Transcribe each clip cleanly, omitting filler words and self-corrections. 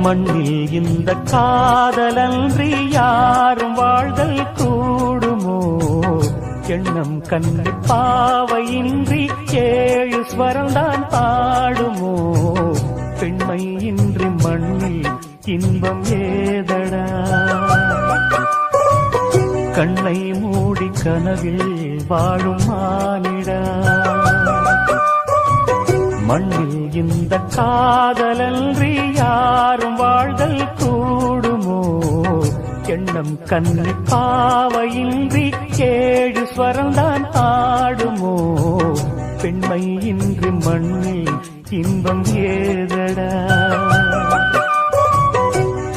மண்ணில் இந்த காதலன்றி யாரும் வாழ்தல் கூடுமோ? எண்ணம் கண்ணி பாவையின்றி 7 ஸ்வரம்தான் பாடுமோ? பெண்மை இன்றி மண்ணில் இன்பம் ஏதடா? கண்ணை மூடி கனவில் வாழும் மானிடா. மண்ணில் இந்த காதலன்றி யாரும் வாழ்தல் கூடுமோ? எண்ணம் கண்ணி பாவையின்றி 7 ஸ்வரம்தான் ஆடுமோ? பெண்மை இன்றி மண்ணில் இன்பம் ஏதடா?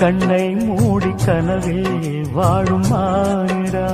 கண்ணை மூடி கனவில் வாழும் மானிடா.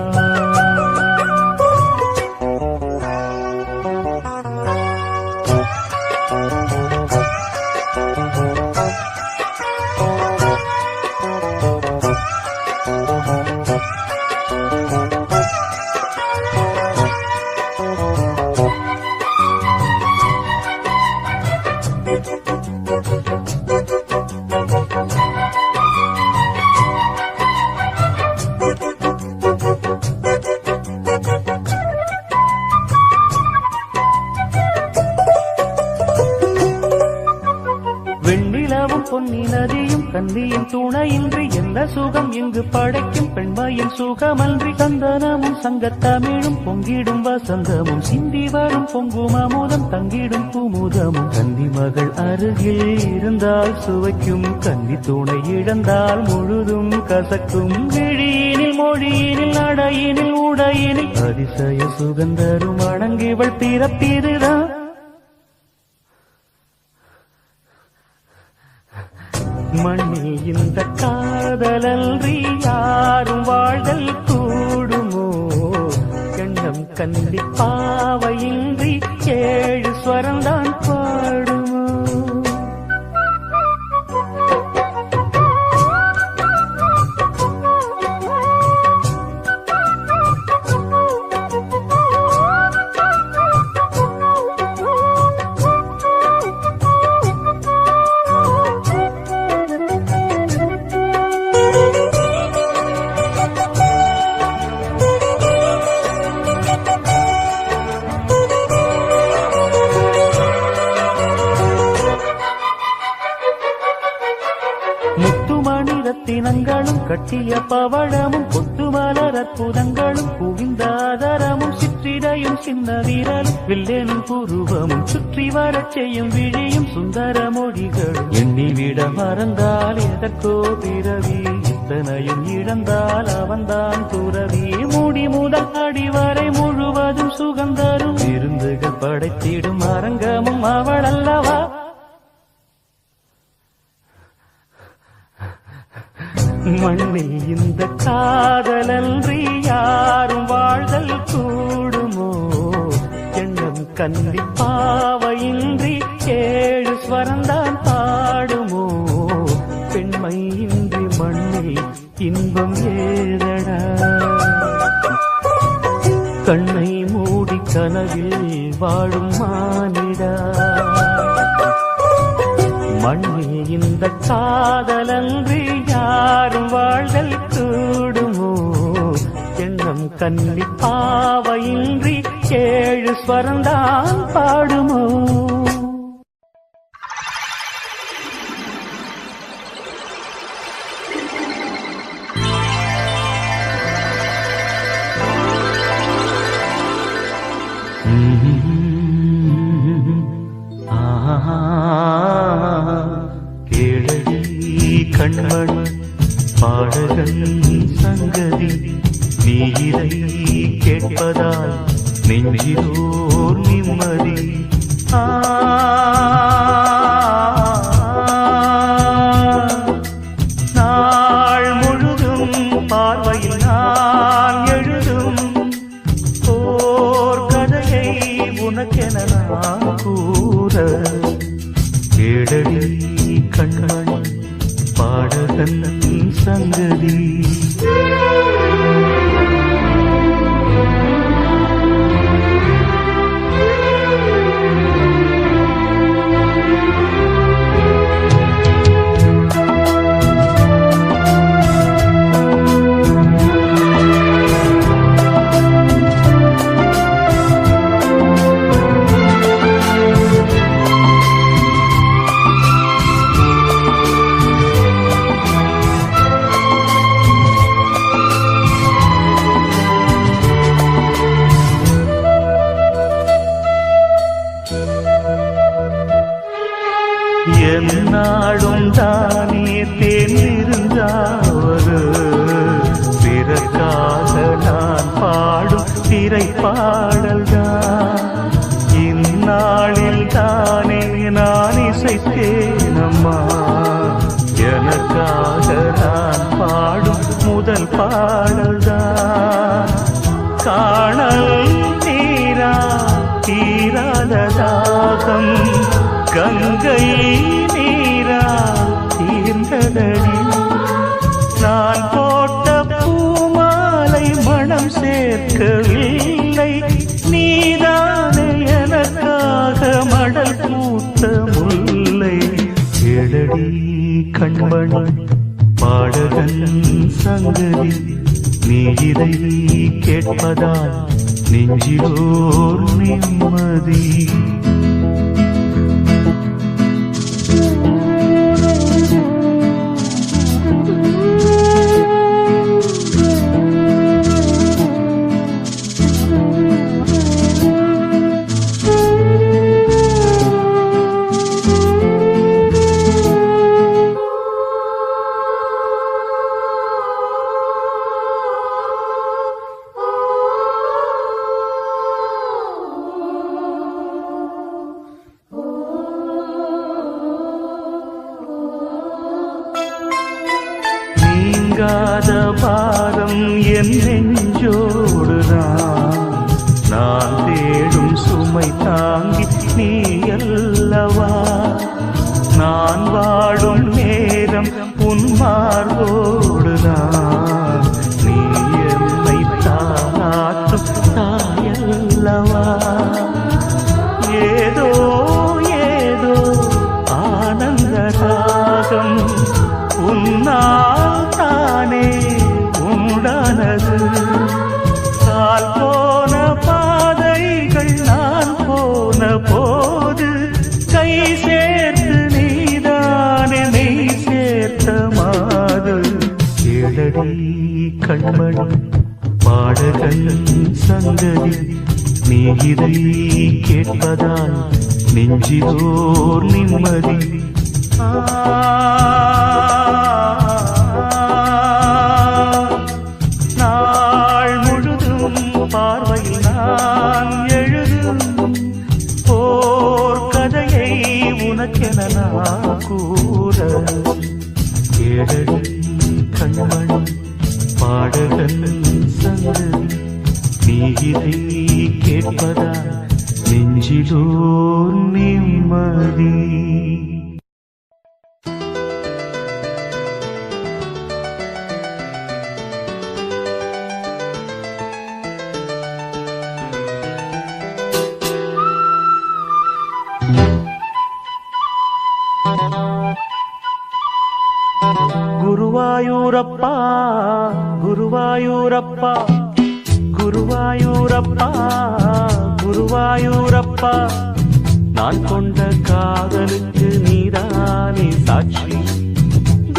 வெண்ணிலவும் பொன்னி நதியும் கன்னியின் துணையின்றி என்ன சுகம் இங்கு படைக்கும்? பெண்மையின் சுகமன்றி சந்தனமும் சங்கத்தமிழும் பொங்கிடும் வசந்தமும் சிந்தி வரும் பொங்கும் அமுதம் தங்கிடும் குமுதமும். கன்னி மகள் அருகில் இருந்தால் சுவைக்கும், கன்னி துணை இழந்தால் முழுதும் கசக்கும். விழியினில் மொழியினில் நடையினில் உடையினில் அதிசய சுகந்தரும் அணங்கிவள் பிறப்பிதுதான். மண்ணில் இந்த காதலன்றி யாரும் வாழ்தல் கூடுமோ? எண்ணம் கண்டி பாவையின்றி 7 ஸ்வரம்தான் பாடுமோ? முத்துமணி ரத்தினங்களும் கட்டிய பவழமும் கொத்து மலர் அற்புதங்களும் குவிந்தாதரமும் சிற்றிடையும் சின்ன வீரலும் வில்லேனும் புருவமும் சுற்றி வரச் செய்யும் விழியும் சுந்தர மொழிகளும். எண்ணிவிட மறந்தால் எதற்கோ பிறவி, இத்தனையும் இழந்தால் அவன்தான் துறவி. மூடி முதல் அடிவரை முழுவதும் சுகந்தரும் விருந்துகள் படைத்திடும் அரங்கமும் அவள் அல்லவா? மண்ணில் இந்த காதலன்றி யாரும் வாழ்தல் கூடுமோ? எண்ணம் கன்னி பாவையின்றி 7 ஸ்வரம்தான் பாடுமோ? பெண்மை இன்றி மண்ணில் இன்பம் ஏதடா? கண்ணை மூடி கனவில் வாழும் மானிடா. மண்ணில் இந்த காதலன்றி யாரும் வாழ்தல் கூடுமோ? எண்ணம் கன்னி பாவையின்றி 7 ஸ்வரம்தான் பாடுமோ? கண்மண் பாடகன் சங்கதி நீரை கேட்பதால் நெஞ்சிலோர் நிம்மதி. நாள் முழுதும் பார்வையில் நான் எழுதும் ஓர் கதையை உனக்கென நான் கூற. கேளடி கண்மண் பாடகன் சங்கதி. பாடல்தான். இந்நாளில் தானே நான் இசைத்தேன் அம்மா, எனக்காக நான் பாடும் முதல் பாடல்தான். காணல் நீரா தீராத தாகம், கங்கை நீரா தீர்ந்ததடி. நான் போட்ட பூமாலை மனம் சேர்க்கவில்லை, நீதானே எனக்காக மடல் பூத்த முல்லை. எழடி கண்மணி பாடகன் சங்கதி, நீ இதை கேட்பதால் நெஞ்சிலோர் நிம்மதி. நீங்காத பாரம் என் நெஞ்சோடுதான், நான் தேடும் சுமை தாங்கி நீ அல்லவா. நான் வாடும் நேரம் உன் மார்போடுதான், நீ என்னை தாளாட்டும் தாயல்லவா. ஏதோ ஏதோ ஆனந்த ராகம் உன்னால் தானே உண்டானது. கால் போன பாதைகள் நான் போன போது, கை சேர்த்து நீதானே மெய் சேர்த்த மாது. எழடி கண்மணி பாடகன் சங்கதி, நீ இதை கேட்பதால் நெஞ்சிலோர் நிம்மதி. நாள் முழுதும் பார்வையில் நான் எழுதும் ஓர் கதையை உனக்கென நான் கூற. ஏழடி கண்மணி பாடகன் சங்கதி, நீ இதை கேட்பதால் நெஞ்சிலோர் நிம்மதி. குருவாயூரப்பா குருவாயூரப்பா குருவாயூரப்பா குருவாயூரப்பா, நான் கொண்ட காதலுக்கு நீதானே சாட்சி.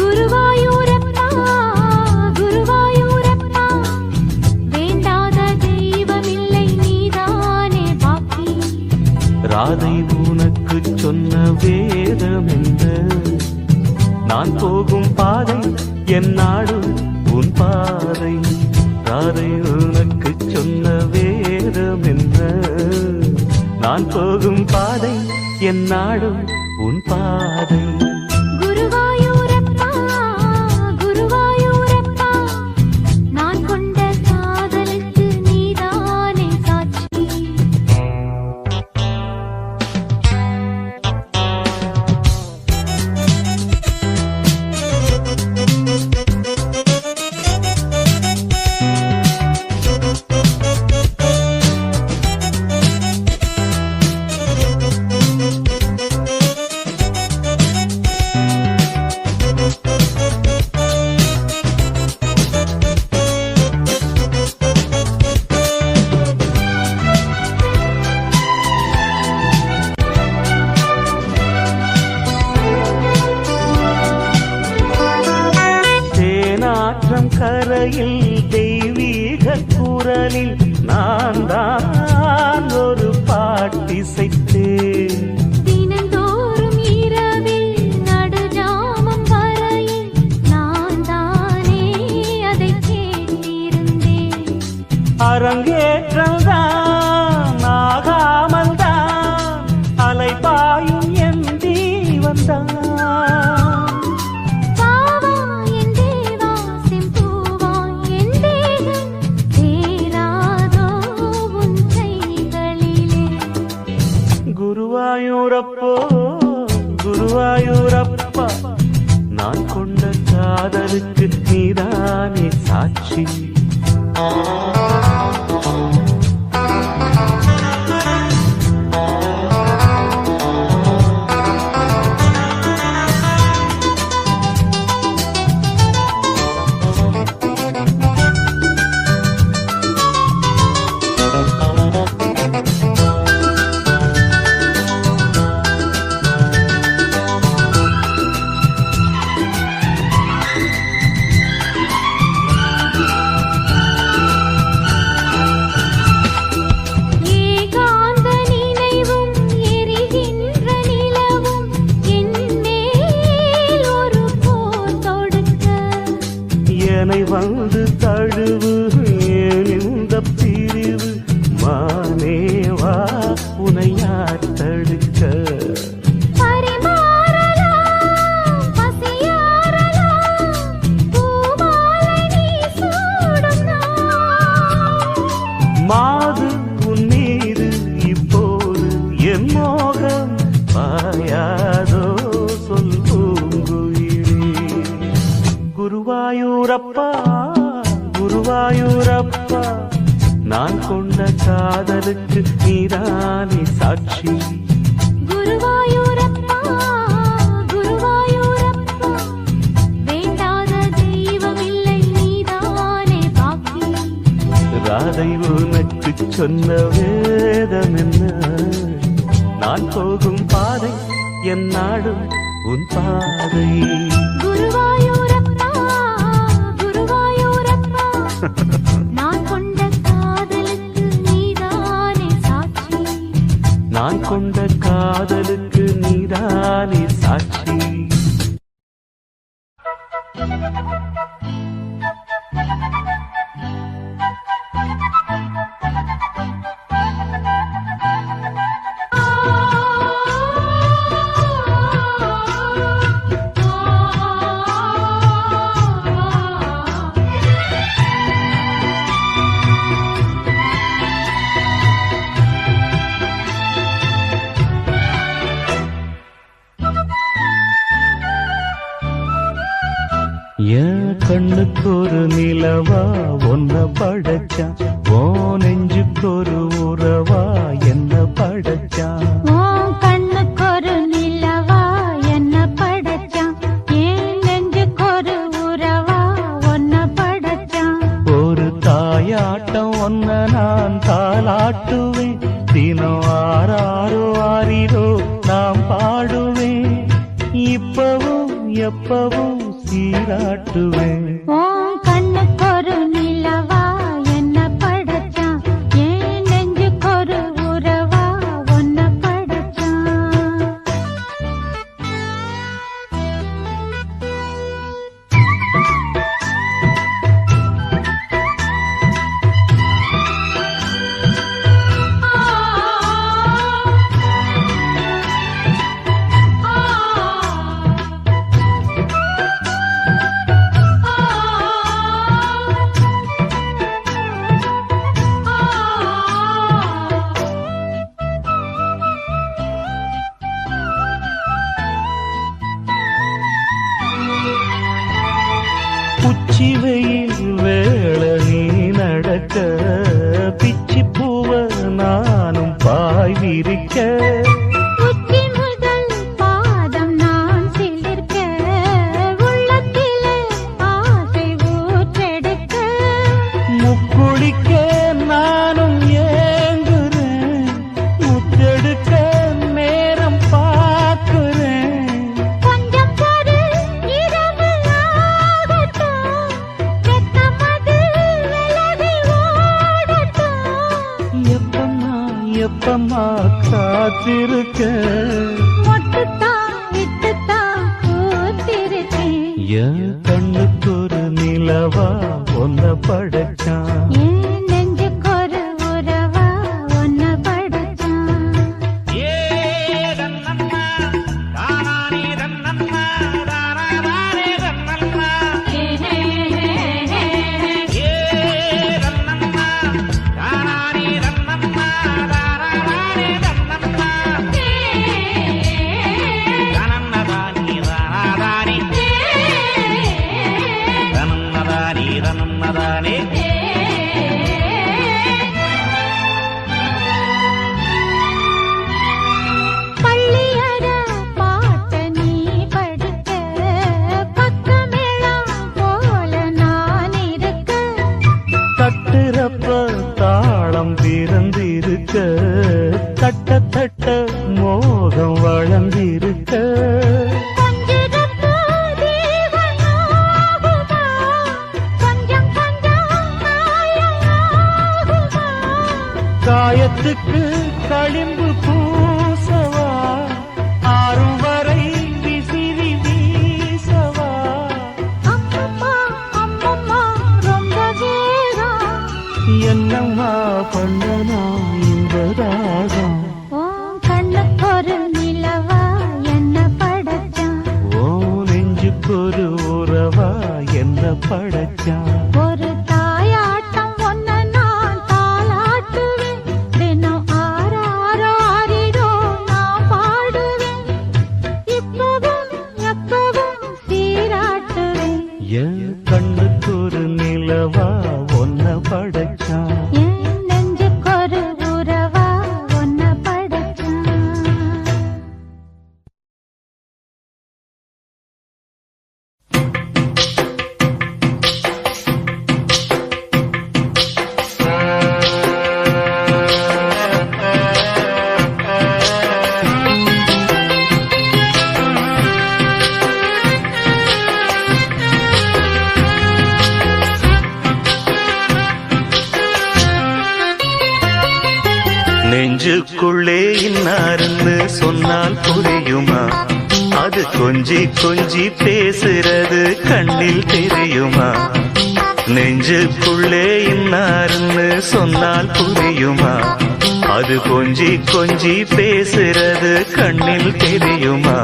குருவாயூரப்பா குருவாயூரப்பா, வேண்டாத தெய்வமில்லை நீதானே பாக்கி. ராதை உனக்கு சொன்ன வேதம் என்ன, நான் போகும் பாதை என் நாடு உன் பாதை. ராதை உனக்கு சொன்ன வேதம் என்ன, நான் போகும் பாதை என் நாடு உன் பாதை. குருவாயூரப்பா குருவாயூரப்பா, நான் கொண்ட காதலுக்கு நீதானே சாட்சி. கரையில் தெய்வீக குரலில் நான் தான் ஒரு பாட்டிசைத்தேன். தினந்தோறும் இரவில் நடுஜாமம் வரையில் நான் தானே அதை கேட்டிருந்தேன். அரங்கேற்றம் தான் குருவாயூரப்போ குருவாயூரப்பா நான் கொண்ட காதலுக்கு நீதானே சாட்சி ஏகாந்த நினைவும் எரிகின்ற நிலவும் என்மேல் ஒரு போர் தொடுக்க என்னை வந்து தழுவு ஏன் இந்த பிரிவு மானேவா உனை யார் தடுக்க பரிமாறலாம் பசியாறலாம் பூமாலை நீ சூடும் நாள் மாது உன் மீது இப்போது என் மோகம் பாயாதோ சொல் பூங்குயிலே குருவாயூரப்பா குருவாயூரப்பா நான் கொண்ட காதலுக்கு நீதானே சாட்சி குருவாயூரப்பா குருவாயூரப்பா வேண்டாத தெய்வம் இல்லை நீதானே பாக்கி ராதை உனக்கு சொன்ன வேதம் என்ன நான் போகும் பாதை என் நாடும் உன் பாதை குருவாயூரப்பா குருவாயூரப்பா நான் கொண்ட காதலுக்கு நீதானே சாட்சி நான் கொண்ட காதலுக்கு நீதானே சாட்சி என் கண்ணுக்கு ஒரு நிலவா ஒன்ன படைச்சான் ஓ நெஞ்சுக்கு ஒரு உறவா என்ன படைச்சான் உன் கண்ணுக்கு ஒரு நிலவா என்ன படைச்சான் என் நெஞ்சுக்கு ஒரு உறவா உன்னை படைச்சான் ஒரு தாயாட்டம் ஒன்ன நான் தாளாட்டுவேன் தினம் ஆறாரோ ஆறிரோ நாம் பாடுவேன் இப்பவும் எப்பவும் சீராட்டுவேன் உன் கண்ணுக்கு ஒரு நிலவா என்ன படைச்சான் என் நெஞ்சுக்கு ஒரு உறவா உன்னை படைச்சான் உச்சி வெயில் வேள நீ நடக்க பிச்சி பூவ நானும் பாய் விரிக்க உச்சி முதல் பாதம் நான் சிலிர்க்க உள்ளத்திலே ஆசை ஊற்றெடுக்க முக்குளிக்க நானும் ஏங்குறேன் முத்தெடுக்க நேரம் பார்க்கிறேன் கொஞ்சம் பொறு இரவு ஆகட்டும் வெக்கமது விலகி ஓடட்டும் எப்பமா காத்திருக்க மொட்டுத்தான் விட்டுத்தான் கூத்திருக்கேன் என் கண்ணுக்கு ஒரு நிலவா ஒன்ன படைச்சான் என் நெஞ்சுக்கு ஒரு உறவா உன்னை படைச்சான் இருக்க தட்ட தட்ட மோகம் வளர்ந்திருக்க கொஞ்சிருப்பு தீவனாகுமா, கொஞ்சம் கொஞ்சம் மாயமாகுமா. காயத்துக்கு களிம்பு பூசவா, ஆறும் வரை விசிறி வீசவா. அம்மம்மா அம்மம்மா ரொம்ப வேகம். என்னம்மா பண்ணனா இந்த ராகம். ஓ கண்ணுக்கு ஒரு நிலவா என்ன படைச்சான், ஓ நெஞ்சுக்கொரு உறவா என்ன படைச்சான். ஒரு தாயாட்டம் ஒன்ன நான் தாளாட்டுவேன், தினம் ஆறாரோ ஆறிரோ நான் பாடுவேன், இப்பவும் எப்பவும் சீராட்டுவேன். என் கண்ணுக்கொரு நிலவா ஒன்ன படைச்சான். என் நெஞ்சுக்கு ஒரு உறவா ஒன்ன படைச்சான். நெஞ்சுக்குள்ளே இன்னாருன்னு சொன்னால் புரியுமா, அது கொஞ்சி கொஞ்சி பேசுறது கண்ணில் தெரியுமா. நெஞ்சுக்குள்ளே இன்னாருன்னு சொன்னால் புரியுமா, அது கொஞ்சி கொஞ்சி பேசுறது கண்ணில் தெரியுமா.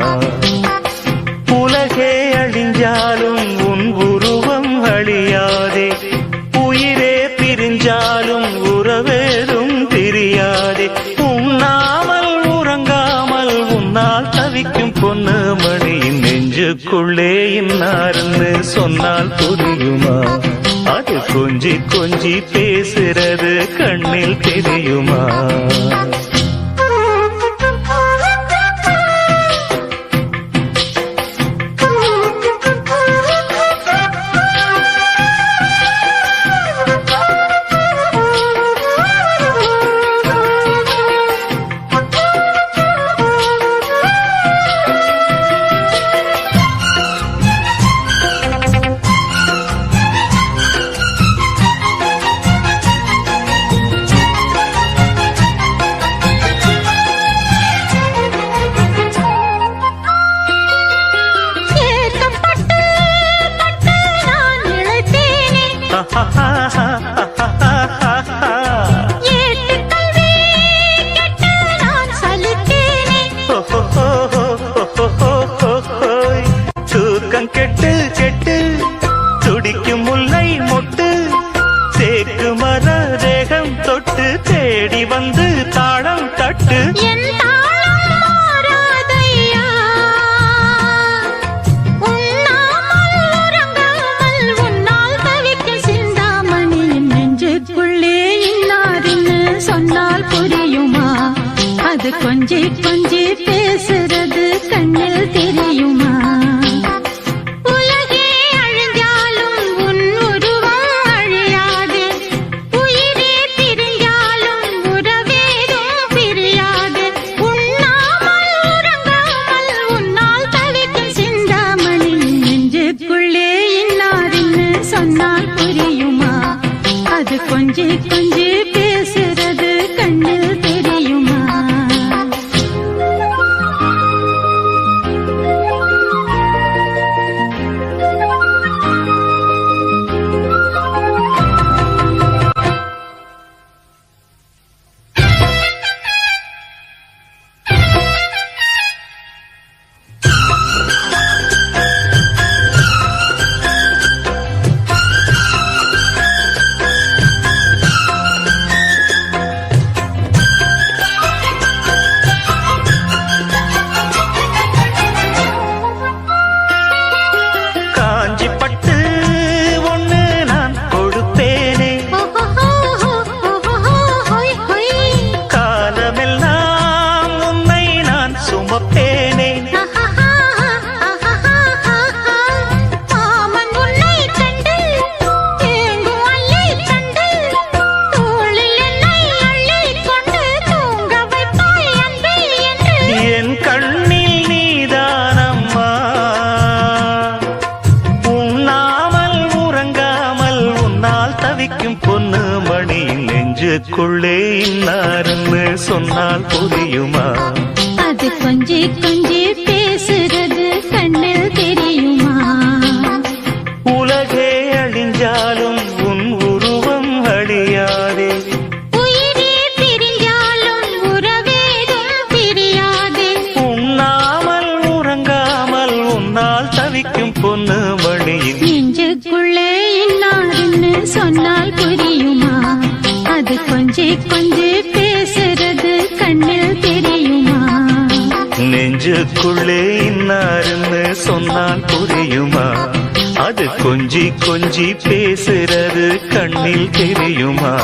உலகே அழிஞ்சாலும் உன் உருவம் அழியாதே, உயிரே பிரிஞ்சாலும் உறவேதும் தெரியாதே. உண்ணாமல் உறங்காமல் உன்னால் தவிக்கும் பொண்ணு மணியின் நெஞ்சுக்குள்ளே இன்னாருன்னு சொன்னால் புரியுமா, அது கொஞ்சி கொஞ்சி பேசுறது கண்ணில் தெரியுமா. ஏக்கப்பட்டு பட்டு நான் இழைத்தேனே, ஏட்டுக்கல்வி கெட்டு நான் சலித்தேனே. தூக்கம் கெட்டு கெட்டு துடிக்கும் முல்லை மொட்டு, தேக்கு மர தேகம் தொட்டு தேடி வந்து தாளம் தட்டு. என் தாளம் மாறாதையா, உண்ணாமல் உறங்காமல் உன்னால் தவிக்கும் சிந்தாமணியின் நெஞ்சுக்குள்ளே இன்னாருன்னு சொன்னால் புரியுமா, அது கொஞ்சி கொஞ்சி பேசுறது கண்ணில் தெரியுமா. உலகே அழிஞ்சாலும் உன் உருவம் அழியாது, உயிரே பிரிஞ்சாலும் உறவேதும் பிரியாது. உண்ணாமல் உறங்காமல் உன்னால் தவிக்கும் சிந்தாமணி நெஞ்சுக்குள்ளே இன்னாருன்னு சொன்னால் புரியுமா, அது கொஞ்சி கொஞ்சி பேசுறது கண்ணில் தெரியுமா. நெஞ்சுக்குள்ளே இன்னாருன்னு சொன்னால் புரியுமா? அது கொஞ்சி கொஞ்சி பேசுறது கண்ணில் தெரியுமா? உலகே அழிஞ்சாலும் உன் உருவம் அழியாதே. உயிரே பிரிஞ்சாலும் உறவேதும் பிரியாதே. உண்ணாமல் உறங்காமல் உன்னால் தவிக்கும் பொண்ணு மணியின் நெஞ்சுக்குள்ளே இன்னாருன்னு சொன்னால் புரியுமா? அது கொஞ்சி கொஞ்சி பேசுறது கண்ணில் தெரியுமா? நெஞ்சுக்குள்ளே இன்னாருன்னு சொன்னால் புரியுமா? அது கொஞ்சி கொஞ்சி பேசுறது கண்ணில் தெரியுமா?